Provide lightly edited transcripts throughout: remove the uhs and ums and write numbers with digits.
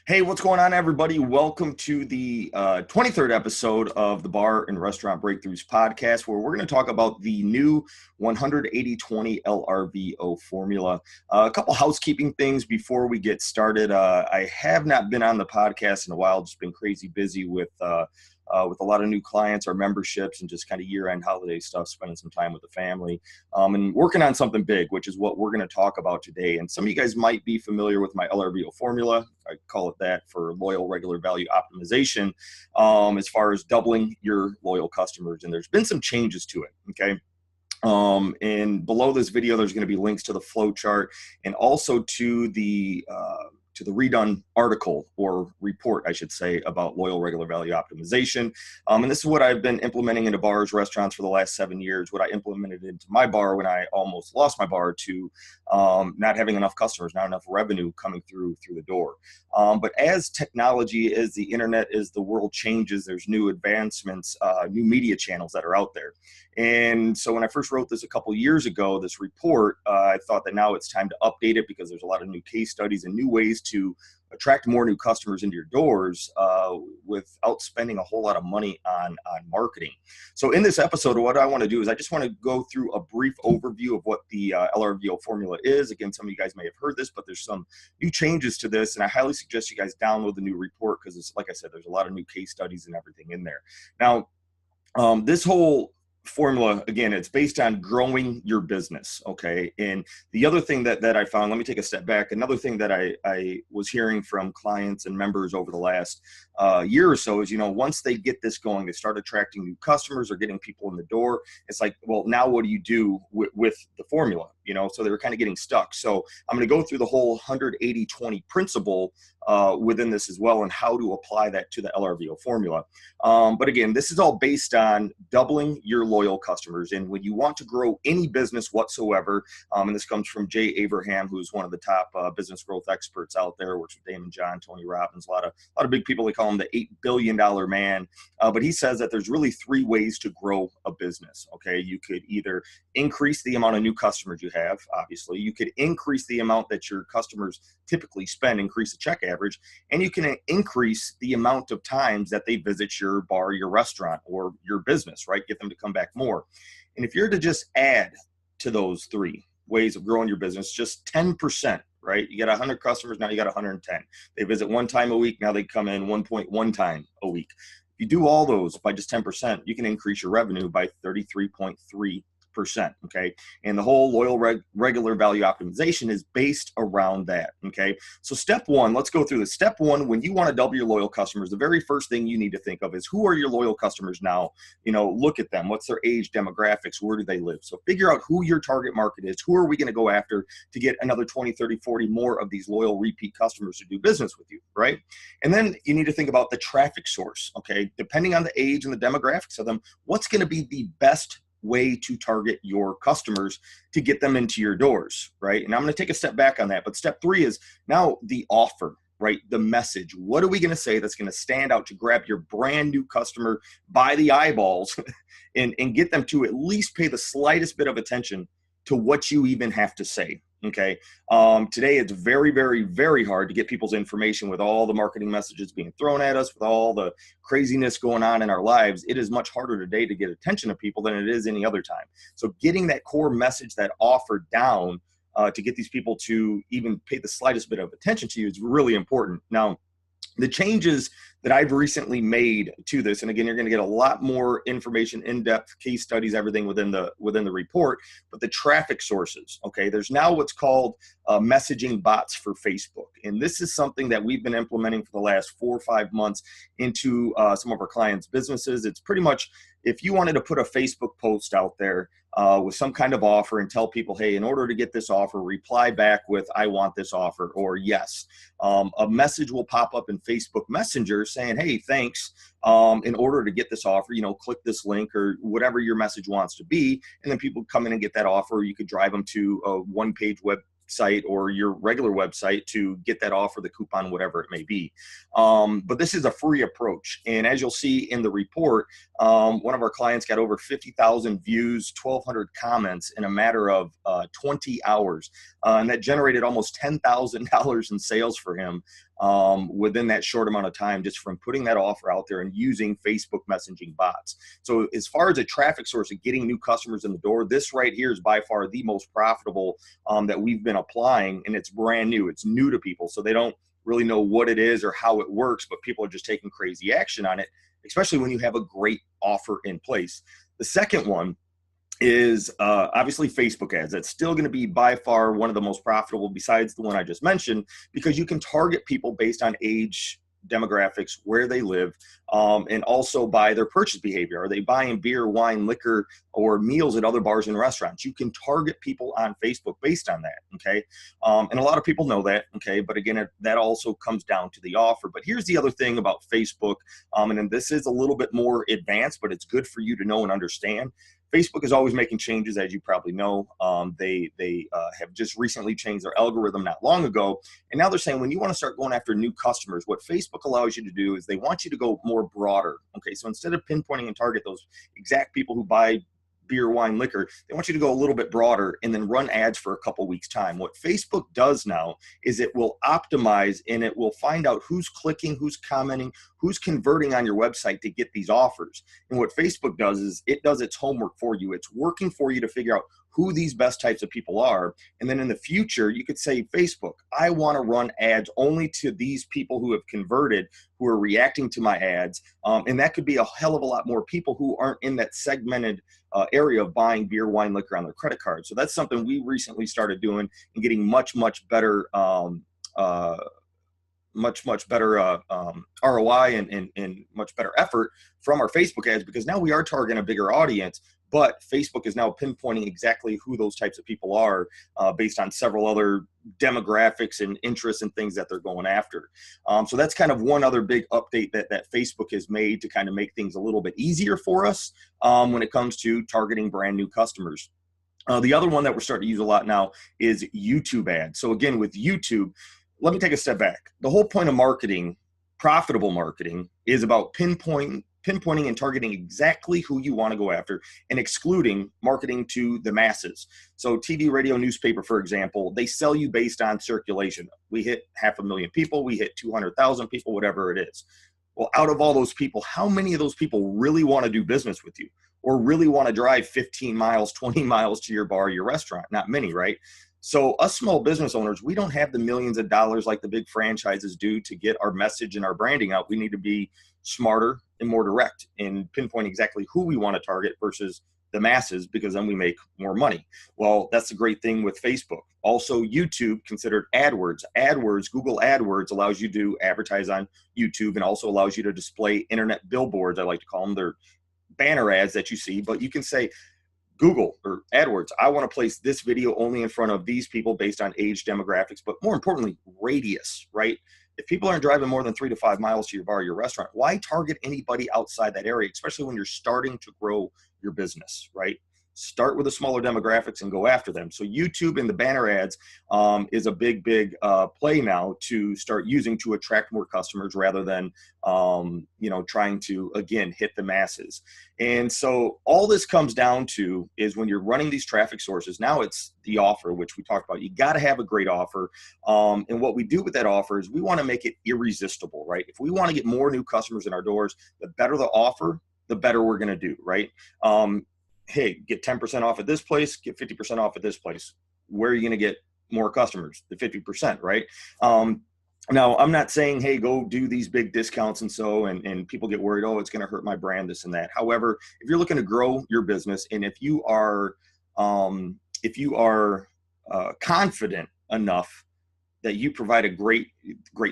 Hey, what's going on, everybody? Welcome to the 23rd episode of the Bar and Restaurant Breakthroughs podcast, where we're going to talk about the new 180-20 LRVO formula. A couple housekeeping things before we get started. I have not been on the podcast in a while, just been crazy busy with a lot of new clients or memberships and just kind of year-end holiday stuff, spending some time with the family and working on something big, which is what we're going to talk about today. And some of you guys might be familiar with my LRVO formula. I call it that for loyal regular value optimization, as far as doubling your loyal customers. And there's been some changes to it, okay? And below this video, there's going to be links to the flow chart and also to the redone article or report, I should say, about loyal regular value optimization. And this is what I've been implementing into bars, restaurants for the last 7 years, what I implemented into my bar when I almost lost my bar to not having enough customers, not enough revenue coming through the door. But as technology, as the internet, as the world changes, there's new advancements, new media channels that are out there. And so when I first wrote this a couple years ago, this report, I thought that now it's time to update it because there's a lot of new case studies and new ways to attract more new customers into your doors without spending a whole lot of money on marketing. So in this episode, what I want to do is I just want to go through a brief overview of what the LRVO formula is. Again, some of you guys may have heard this, but there's some new changes to this, and I highly suggest you guys download the new report because it's, like I said, there's a lot of new case studies and everything in there. Now, this whole formula, again, it's based on growing your business, okay? And the other thing that I found, let me take a step back, another thing that I was hearing from clients and members over the last year or so is, once they get this going, they start attracting new customers or getting people in the door. It's like, well, now what do you do with the formula? So they were kind of getting stuck. So I'm going to go through the whole 180-20 principle within this as well and how to apply that to the LRVO formula. But again, this is all based on doubling your loyal customers. And when you want to grow any business whatsoever, and this comes from Jay Abraham, who's one of the top business growth experts out there, works with Damon John, Tony Robbins, a lot of big people. They call him the $8 billion man. But he says that there's really 3 ways to grow a business. Okay, you could either increase the amount of new customers you have, obviously. You could increase the amount that your customers typically spend, increase the check average, and you can increase the amount of times that they visit your bar, your restaurant, or your business, right? Get them to come back more. And if you're to just add to those 3 ways of growing your business, just 10%, right? You got 100 customers, now you got 110. They visit 1 time a week, now they come in 1.1 time a week. If you do all those by just 10%, you can increase your revenue by 33.3%. Okay. And the whole loyal regular value optimization is based around that. Okay. So step 1, let's go through this. Step 1, when you want to double your loyal customers, the very first thing you need to think of is who are your loyal customers now? Look at them. What's their age, demographics? Where do they live? So figure out who your target market is. Who are we going to go after to get another 20, 30, 40 more of these loyal repeat customers to do business with you, right? And then you need to think about the traffic source. Okay. Depending on the age and the demographics of them, what's going to be the best way to target your customers to get them into your doors, right? And I'm going to take a step back on that. But step 3 is now the offer, right? The message. What are we going to say that's going to stand out to grab your brand new customer by the eyeballs and get them to at least pay the slightest bit of attention to what you even have to say? Okay. Today it's very, very, very hard to get people's information with all the marketing messages being thrown at us, with all the craziness going on in our lives. It is much harder today to get attention of people than it is any other time. So getting that core message, that offer down to get these people to even pay the slightest bit of attention to you is really important. Now, the changes that I've recently made to this, and again, you're going to get a lot more information, in-depth case studies, everything within the report, but the traffic sources, okay? There's now what's called messaging bots for Facebook. And this is something that we've been implementing for the last 4 or 5 months into some of our clients' businesses. It's pretty much, if you wanted to put a Facebook post out there with some kind of offer and tell people, hey, in order to get this offer, reply back with, I want this offer, or yes. A message will pop up in Facebook Messenger saying, hey, thanks. In order to get this offer, click this link or whatever your message wants to be. And then people come in and get that offer. You could drive them to a 1-page website or your regular website to get that offer, the coupon, whatever it may be. But this is a free approach. And as you'll see in the report, one of our clients got over 50,000 views, 1,200 comments in a matter of 20 hours. And that generated almost $10,000 in sales for him within that short amount of time, just from putting that offer out there and using Facebook messaging bots. So as far as a traffic source of getting new customers in the door, this right here is by far the most profitable that we've been applying, and it's brand new. It's new to people, so they don't really know what it is or how it works, but people are just taking crazy action on it, especially when you have a great offer in place. The second one is obviously Facebook ads. That's still going to be by far one of the most profitable besides the one I just mentioned, because you can target people based on age, demographics, where they live, and also by their purchase behavior. Are they buying beer, wine, liquor, or meals at other bars and restaurants? You can target people on Facebook based on that, okay? And a lot of people know that, okay? But again, that also comes down to the offer. But here's the other thing about Facebook, and then this is a little bit more advanced, but it's good for you to know and understand. Facebook is always making changes, as you probably know. They have just recently changed their algorithm not long ago. And now they're saying when you want to start going after new customers, what Facebook allows you to do is they want you to go more broader. Okay, so instead of pinpointing and target those exact people who buy beer, wine, liquor, they want you to go a little bit broader and then run ads for a couple weeks time. What Facebook does now is it will optimize and it will find out who's clicking, who's commenting, who's converting on your website to get these offers. And what Facebook does is it does its homework for you. It's working for you to figure out who these best types of people are. And then in the future, you could say, Facebook, I want to run ads only to these people who have converted, who are reacting to my ads. And that could be a hell of a lot more people who aren't in that segmented area of buying beer, wine, liquor on their credit card. So that's something we recently started doing and getting much better ROI and much better effort from our Facebook ads, because now we are targeting a bigger audience, but Facebook is now pinpointing exactly who those types of people are based on several other demographics and interests and things that they're going after. So that's kind of one other big update that Facebook has made to kind of make things a little bit easier for us when it comes to targeting brand new customers. The other one that we're starting to use a lot now is YouTube ads. So again, with YouTube, let me take a step back. The whole point of marketing, profitable marketing, is about pinpointing and targeting exactly who you want to go after and excluding marketing to the masses. So TV, radio, newspaper, for example, they sell you based on circulation. We hit 500,000 people, we hit 200,000 people, whatever it is. Well, out of all those people, how many of those people really want to do business with you or really want to drive 15 miles, 20 miles to your bar, your restaurant? Not many, right? So us small business owners, we don't have the millions of dollars like the big franchises do to get our message and our branding out. We need to be smarter and more direct and pinpoint exactly who we want to target versus the masses, because then we make more money. Well, that's the great thing with Facebook. Also, YouTube, considered AdWords. AdWords, Google AdWords, allows you to advertise on YouTube and also allows you to display internet billboards. I like to call them. They're banner ads that you see, but you can say, Google or AdWords, I want to place this video only in front of these people based on age, demographics, but more importantly, radius, right? If people aren't driving more than 3 to 5 miles to your bar or your restaurant, why target anybody outside that area, especially when you're starting to grow your business, right? Start with the smaller demographics and go after them. So YouTube and the banner ads is a big play now to start using to attract more customers rather than, trying to, again, hit the masses. And so all this comes down to is when you're running these traffic sources, now it's the offer, which we talked about. You got to have a great offer. And what we do with that offer is we want to make it irresistible, right? If we want to get more new customers in our doors, the better the offer, the better we're going to do, right? Hey, get 10% off at this place, get 50% off at this place. Where are you going to get more customers? The 50%, right? Now, I'm not saying, hey, go do these big discounts and people get worried, oh, it's going to hurt my brand, this and that. However, if you're looking to grow your business and if you are confident enough that you provide a great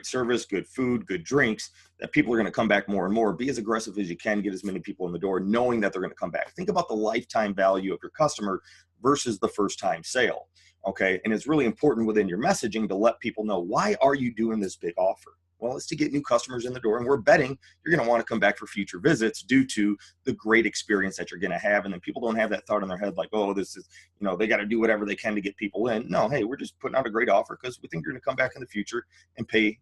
service, good food, good drinks, that people are going to come back more and more. Be as aggressive as you can, get as many people in the door, knowing that they're going to come back. Think about the lifetime value of your customer versus the first time sale. Okay. And it's really important within your messaging to let people know, why are you doing this big offer? Well, it's to get new customers in the door, and we're betting you're going to want to come back for future visits due to the great experience that you're going to have. And then people don't have that thought in their head like, oh, this is, they got to do whatever they can to get people in. No, hey, we're just putting out a great offer because we think you're going to come back in the future and pay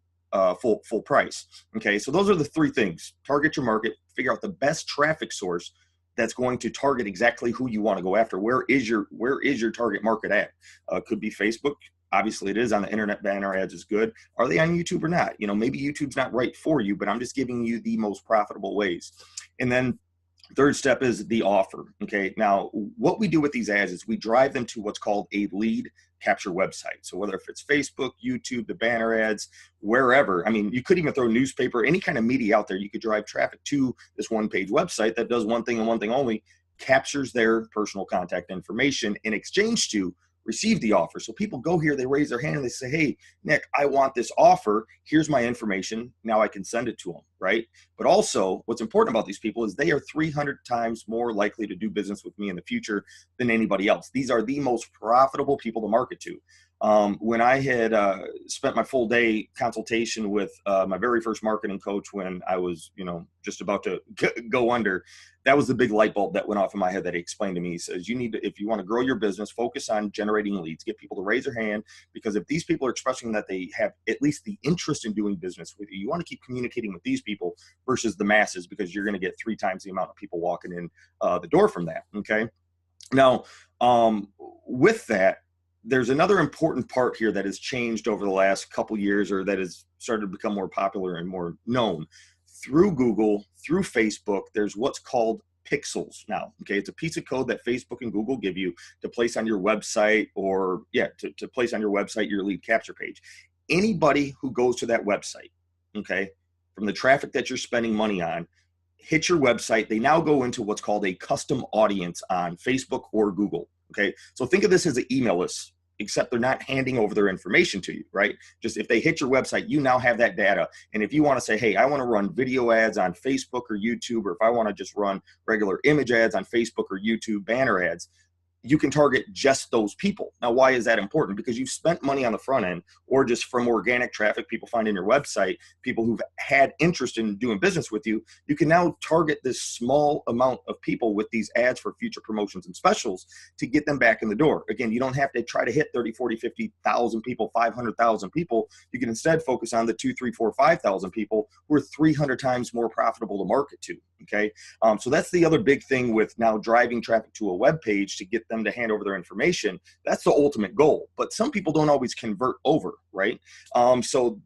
full price. Okay, so those are the three things: target your market, figure out the best traffic source that's going to target exactly who you want to go after. Where is your target market at? Could be Facebook. Obviously it is on the internet. Banner ads is good. Are they on YouTube or not? Maybe YouTube's not right for you, but I'm just giving you the most profitable ways. And then third step is the offer. Okay. Now, what we do with these ads is we drive them to what's called a lead capture website. So whether if it's Facebook, YouTube, the banner ads, wherever, you could even throw newspaper, any kind of media out there, you could drive traffic to this one page website that does one thing and one thing only, captures their personal contact information in exchange to receive the offer. So people go here, they raise their hand and they say, hey, Nick, I want this offer. Here's my information. Now I can send it to them, right? But also what's important about these people is they are 300 times more likely to do business with me in the future than anybody else. These are the most profitable people to market to. When I had spent my full day consultation with my very first marketing coach when I was, just about to go under, that was the big light bulb that went off in my head that he explained to me. He says, you need to, if you want to grow your business, focus on generating leads, get people to raise their hand, because if these people are expressing that they have at least the interest in doing business with you, you want to keep communicating with these people versus the masses, because you're going to get 3 times the amount of people walking in the door from that. Okay. Now, with that, there's another important part here that has changed over the last couple years, or that has started to become more popular and more known. Through Google, through Facebook, there's what's called pixels now. Okay, it's a piece of code that Facebook and Google give you to place on your website, or to place on your website your lead capture page. Anybody who goes to that website, okay, from the traffic that you're spending money on, hit your website, they now go into what's called a custom audience on Facebook or Google. Okay, so think of this as an email list, except they're not handing over their information to you, right? Just if they hit your website, you now have that data. And if you want to say, hey, I want to run video ads on Facebook or YouTube, or if I want to just run regular image ads on Facebook or YouTube, banner ads, you can target just those people. Now, why is that important? Because you've spent money on the front end, or just from organic traffic people find in your website, people who've had interest in doing business with you. You can now target this small amount of people with these ads for future promotions and specials to get them back in the door. Again, you don't have to try to hit 30, 40, 50,000 people, 500,000 people. You can instead focus on the 2, 3, 4, 5,000 people who are 300 times more profitable to market to. Okay. So that's the other big thing with now driving traffic to a web page to get them to hand over their information. That's the ultimate goal, but some people don't always convert over, right? So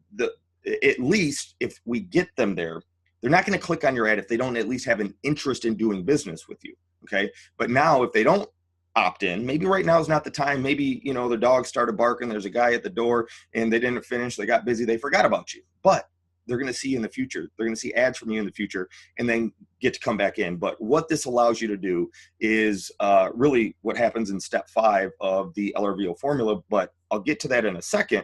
at least if we get them there, they're not going to click on your ad if they don't at least have an interest in doing business with you. Okay. But now if they don't opt in, maybe right now is not the time. Maybe, the dog started barking, there's a guy at the door and they didn't finish, they got busy, they forgot about you. But they're going to see you in the future. They're going to see ads from you in the future and then get to come back in. But what this allows you to do is really what happens in step 5 of the LRVO formula. But I'll get to that in a second.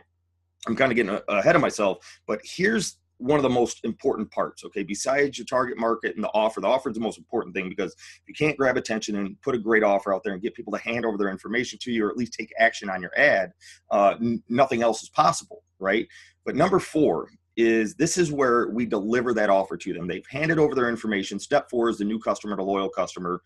I'm kind of getting ahead of myself. But here's one of the most important parts, okay? Besides your target market and the offer is the most important thing, because if you can't grab attention and put a great offer out there and get people to hand over their information to you, or at least take action on your ad, nothing else is possible, right? But number 4 is this is where we deliver that offer to them. They've handed over their information. Step 4 is the new customer to loyal customer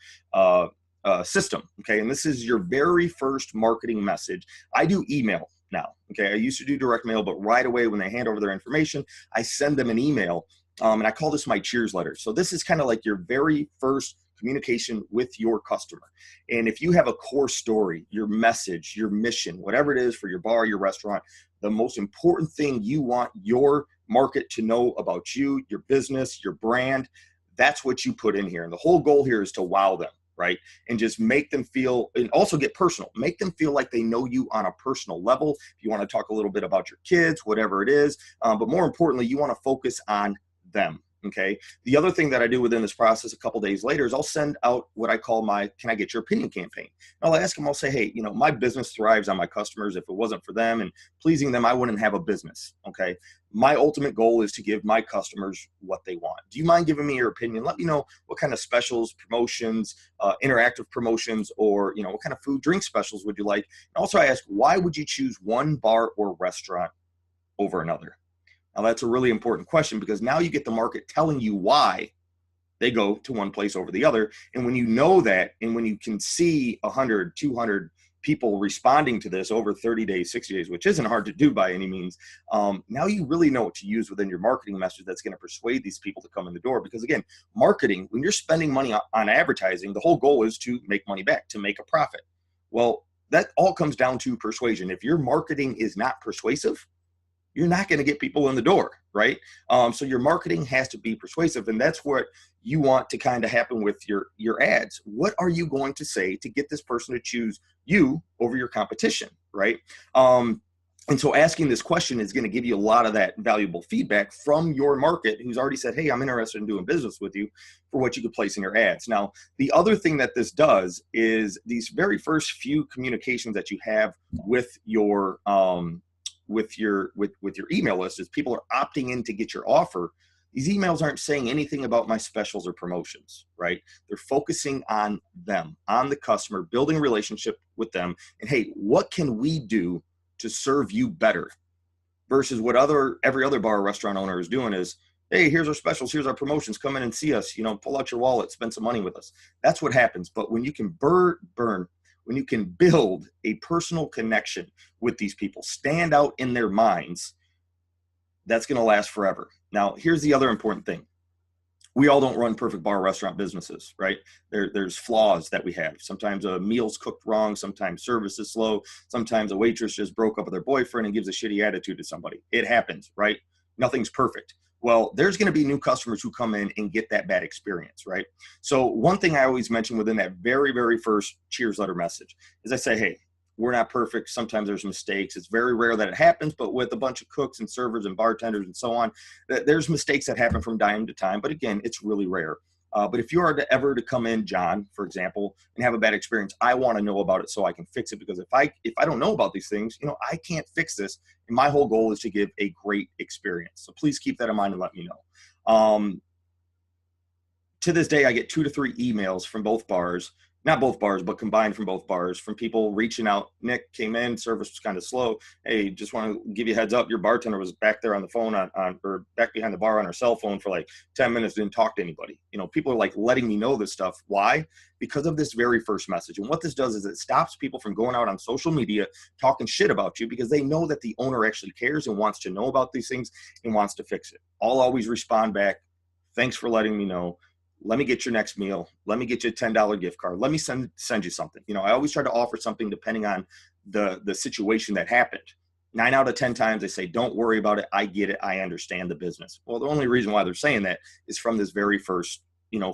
system. Okay. And this is your very first marketing message. I do email now. Okay. I used to do direct mail, but right away when they hand over their information, I send them an email. And I call this my cheers letter. So this is kind of like your very first communication with your customer. And if you have a core story, your message, your mission, whatever it is for your bar, your restaurant, the most important thing you want your market to know about you, your business, your brand, that's what you put in here. And the whole goal here is to wow them, right? And just make them feel, and also get personal, make them feel like they know you on a personal level. If you want to talk a little bit about your kids, whatever it is, but more importantly, you want to focus on them. Okay. The other thing that I do within this process a couple days later is I'll send out what I call my "Can I Get Your Opinion" campaign. I'll ask them, I'll say, hey, my business thrives on my customers. If it wasn't for them and pleasing them, I wouldn't have a business. Okay. My ultimate goal is to give my customers what they want. Do you mind giving me your opinion? Let me know what kind of specials, promotions, interactive promotions, or, what kind of food, drink specials would you like? And also I ask, why would you choose one bar or restaurant over another? Now, that's a really important question, because now you get the market telling you why they go to one place over the other. And when you know that, and when you can see 100, 200 people responding to this over 30 days, 60 days, which isn't hard to do by any means, now you really know what to use within your marketing message that's going to persuade these people to come in the door. Because again, marketing, when you're spending money on advertising, the whole goal is to make money back, to make a profit. Well, that all comes down to persuasion. If your marketing is not persuasive, you're not going to get people in the door, right? So your marketing has to be persuasive, and that's what you want to kind of happen with your ads. What are you going to say to get this person to choose you over your competition, right? And so asking this question is going to give you a lot of that valuable feedback from your market who's already said, hey, I'm interested in doing business with you, for what you could place in your ads. Now, the other thing that this does is these very first few communications that you have with your email list, is people are opting in to get your offer. These emails aren't saying anything about my specials or promotions, right? They're focusing on them, on the customer, building a relationship with them. And hey, what can we do to serve you better? Versus what every other bar or restaurant owner is doing is, hey, here's our specials, here's our promotions, come in and see us, pull out your wallet, spend some money with us. That's what happens. But when you can when you can build a personal connection with these people, stand out in their minds, that's going to last forever. Now, here's the other important thing. We all don't run perfect bar restaurant businesses, right? There's flaws that we have. Sometimes a meal's cooked wrong. Sometimes service is slow. Sometimes a waitress just broke up with her boyfriend and gives a shitty attitude to somebody. It happens, right? Nothing's perfect. Well, there's going to be new customers who come in and get that bad experience, right? So one thing I always mention within that very, very first cheers letter message is I say, hey, we're not perfect. Sometimes there's mistakes. It's very rare that it happens, but with a bunch of cooks and servers and bartenders and so on, there's mistakes that happen from time to time. But again, it's really rare. But if you are ever to come in, John, for example, and have a bad experience, I want to know about it so I can fix it. Because if I don't know about these things, I can't fix this. And my whole goal is to give a great experience. So please keep that in mind and let me know. To this day, I get 2 to 3 emails from both bars. Not both bars, but combined from both bars, from people reaching out. Nick, came in, service was kind of slow. Hey, just want to give you a heads up. Your bartender was back there on the phone or back behind the bar on her cell phone for like 10 minutes, didn't talk to anybody. People are like letting me know this stuff. Why? Because of this very first message. And what this does is it stops people from going out on social media talking shit about you, because they know that the owner actually cares and wants to know about these things and wants to fix it. I'll always respond back, thanks for letting me know. Let me get your next meal. Let me get you a $10 gift card. Let me send you something. I always try to offer something depending on the situation that happened. 9 out of 10 times they say, don't worry about it. I get it. I understand the business. Well, the only reason why they're saying that is from this very first,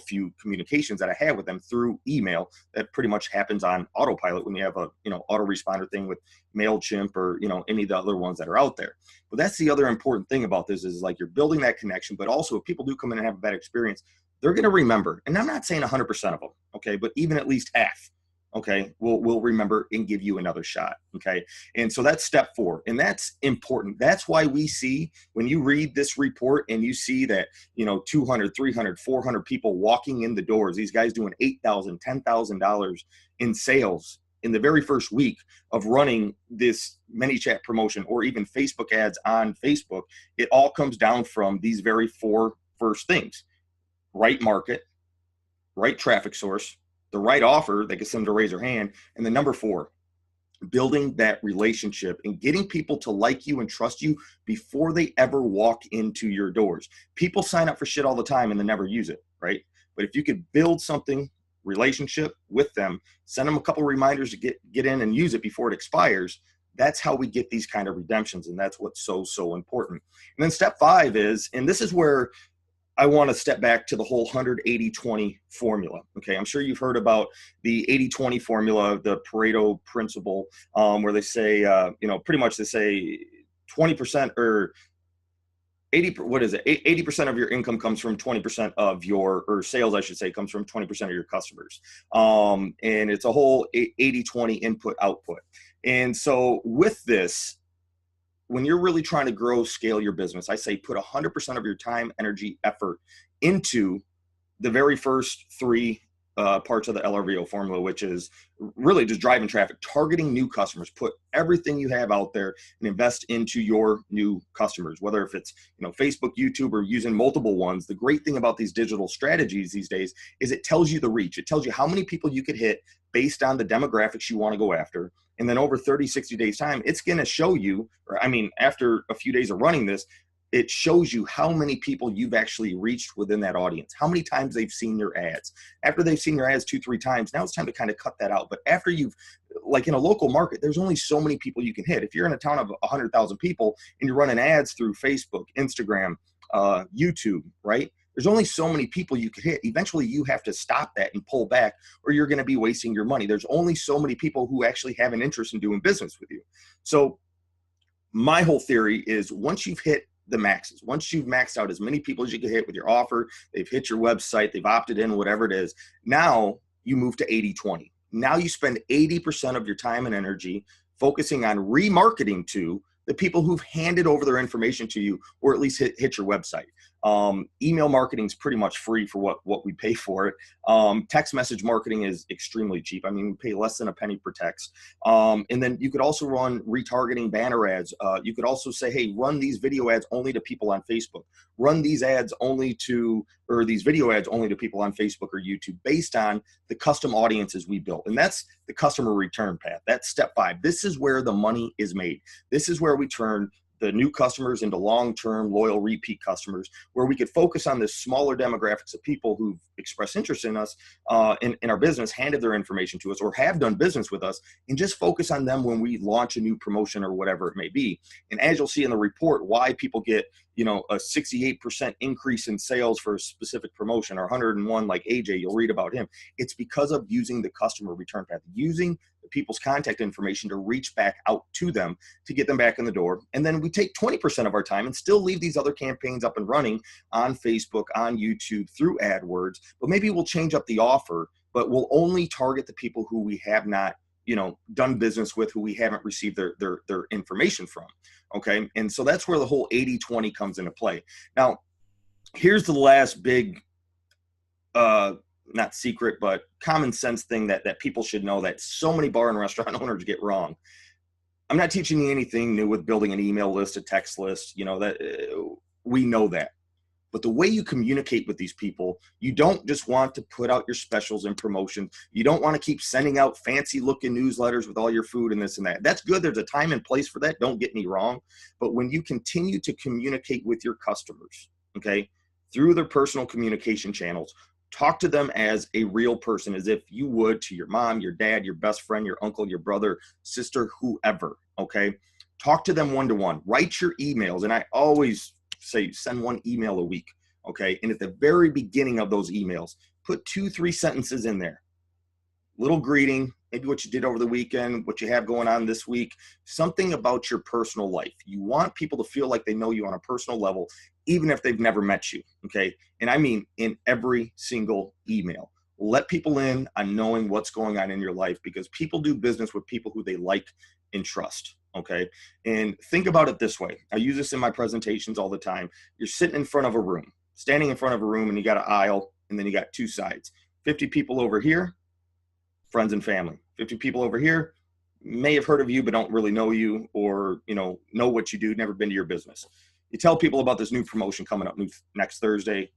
few communications that I have with them through email that pretty much happens on autopilot when you have a, autoresponder thing with MailChimp or, any of the other ones that are out there. But that's the other important thing about this is like you're building that connection, but also if people do come in and have a bad experience, they're going to remember. And I'm not saying 100% of them, okay, but even at least half, okay, we'll remember and give you another shot, okay? And so that's step 4, and that's important. That's why we see, when you read this report and you see that, 200, 300, 400 people walking in the doors, these guys doing $8,000, $10,000 in sales in the very first week of running this ManyChat promotion or even Facebook ads on Facebook, it all comes down from these very 4 first things. Right market, right traffic source, the right offer that gets them to raise their hand, and then number 4, building that relationship and getting people to like you and trust you before they ever walk into your doors. People sign up for shit all the time and they never use it, right? But if you could build something, relationship with them, send them a couple reminders to get in and use it before it expires, that's how we get these kind of redemptions, and that's what's so important. And then step 5 is, and this is where I want to step back to the whole 180-20 formula. Okay, I'm sure you've heard about the 80-20 formula, the Pareto principle, where they say, pretty much they say 20% or 80. What is it? 80% of your income comes from 20% of or sales, I should say, comes from 20% of your customers. And it's a whole 80-20 input output. And so with this, when you're really trying to grow, scale your business, I say put 100% of your time, energy, effort into the very first 3 parts of the LRVO formula, which is really just driving traffic, targeting new customers. Put everything you have out there and invest into your new customers, whether if it's Facebook, YouTube, or using multiple ones. The great thing about these digital strategies these days is it tells you the reach. It tells you how many people you could hit based on the demographics you want to go after. And then over 30, 60 days time, it's going to show you, after a few days of running this, it shows you how many people you've actually reached within that audience, how many times they've seen your ads. After they've seen your ads 2-3 times, now it's time to kind of cut that out. But after you've like in a local market, there's only so many people you can hit. If you're in a town of 100,000 people and you're running ads through Facebook, Instagram, YouTube, right? There's only so many people you could hit. Eventually you have to stop that and pull back, or you're going to be wasting your money. There's only so many people who actually have an interest in doing business with you. So my whole theory is, once you've hit the maxes, once you've maxed out as many people as you can hit with your offer, they've hit your website, they've opted in, whatever it is, now you move to 80-20. Now you spend 80% of your time and energy focusing on remarketing to the people who've handed over their information to you, or at least hit your website. Email marketing is pretty much free for what we pay for it. Text message marketing is extremely cheap. I mean, we pay less than a penny per text. And then you could also run retargeting banner ads. You could also say, hey, run these video ads only to people on Facebook. Run these ads only to, or these video ads only to people on Facebook or YouTube, based on the custom audiences we built. And that's the customer return path. That's step 5. This is where the money is made. This is where we turn the new customers into long-term loyal repeat customers, where we could focus on the smaller demographics of people who've expressed interest in us, in our business, handed their information to us, or have done business with us, and just focus on them when we launch a new promotion or whatever it may be. And as you'll see in the report, why people get, you know, a 68% increase in sales for a specific promotion, or 101 like AJ, you'll read about him. It's because of using the customer return path, using the people's contact information to reach back out to them to get them back in the door. And then we take 20% of our time and still leave these other campaigns up and running on Facebook, on YouTube, through AdWords, but maybe we'll change up the offer, but we'll only target the people who we have not, you know, done business with, who we haven't received their information from. Okay. And so that's where the whole 80-20 comes into play. Now, here's the last big, not secret, but common sense thing that people should know, that so many bar and restaurant owners get wrong. I'm not teaching you anything new with building an email list, a text list, you know, that we know that. But the way you communicate with these people, you don't just want to put out your specials and promotions. You don't want to keep sending out fancy looking newsletters with all your food and this and that. That's good. There's a time and place for that. Don't get me wrong. But when you continue to communicate with your customers, okay, through their personal communication channels, talk to them as a real person, as if you would to your mom, your dad, your best friend, your uncle, your brother, sister, whoever, okay? Talk to them one-to-one. Write your emails. And I always say send one email a week, okay? And at the very beginning of those emails, put 2-3 sentences in there. Little greeting, maybe what you did over the weekend, what you have going on this week, something about your personal life. You want people to feel like they know you on a personal level, even if they've never met you, okay? And I mean in every single email. Let people in on knowing what's going on in your life, because people do business with people who they like and trust, okay? And think about it this way. I use this in my presentations all the time. You're sitting in front of a room, standing in front of a room, and you got an aisle, and then you got 2 sides. 50 people over here, friends and family. 50 people over here may have heard of you but don't really know you, or know what you do, never been to your business. You tell people about this new promotion coming up next Thursday,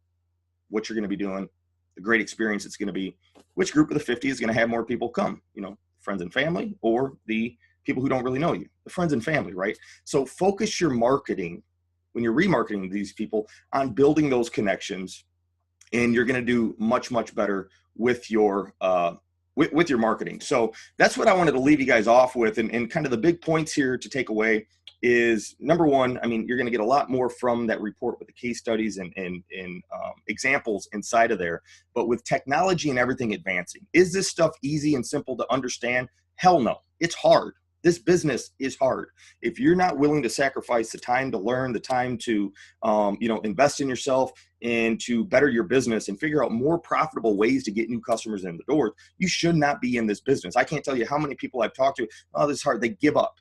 what you're going to be doing, the great experience it's going to be. Which group of the 50 is going to have more people come? Friends and family, or the people who don't really know you? The friends and family, right? So focus your marketing, when you're remarketing these people, on building those connections, and you're going to do much, much better with your with your marketing. So that's what I wanted to leave you guys off with. And kind of the big points here to take away is, number one, I mean, you're going to get a lot more from that report with the case studies and examples inside of there. But with technology and everything advancing, is this stuff easy and simple to understand? Hell no. It's hard. This business is hard. If you're not willing to sacrifice the time to learn, the time to, invest in yourself and to better your business and figure out more profitable ways to get new customers in the door, you should not be in this business. I can't tell you how many people I've talked to, oh, this is hard. They give up,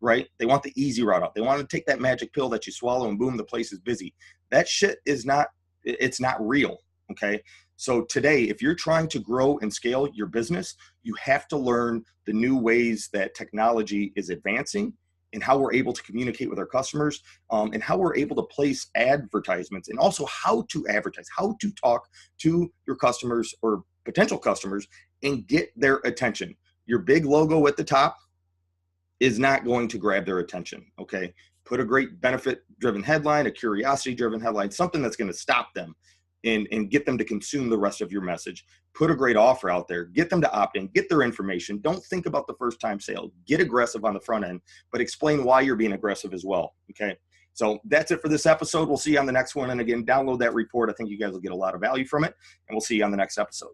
right? They want the easy route out. They want to take that magic pill that you swallow and boom, the place is busy. That shit is not, it's not real. Okay. So today, if you're trying to grow and scale your business, you have to learn the new ways that technology is advancing, and how we're able to communicate with our customers, and how we're able to place advertisements, and also how to advertise, how to talk to your customers or potential customers and get their attention. Your big logo at the top is not going to grab their attention. Okay. Put a great benefit-driven headline, a curiosity-driven headline, something that's going to stop them and get them to consume the rest of your message. Put a great offer out there, get them to opt in, get their information. Don't think about the first time sale. Get aggressive on the front end, but explain why you're being aggressive as well. Okay. So that's it for this episode. We'll see you on the next one. And again, download that report. I think you guys will get a lot of value from it, and we'll see you on the next episode.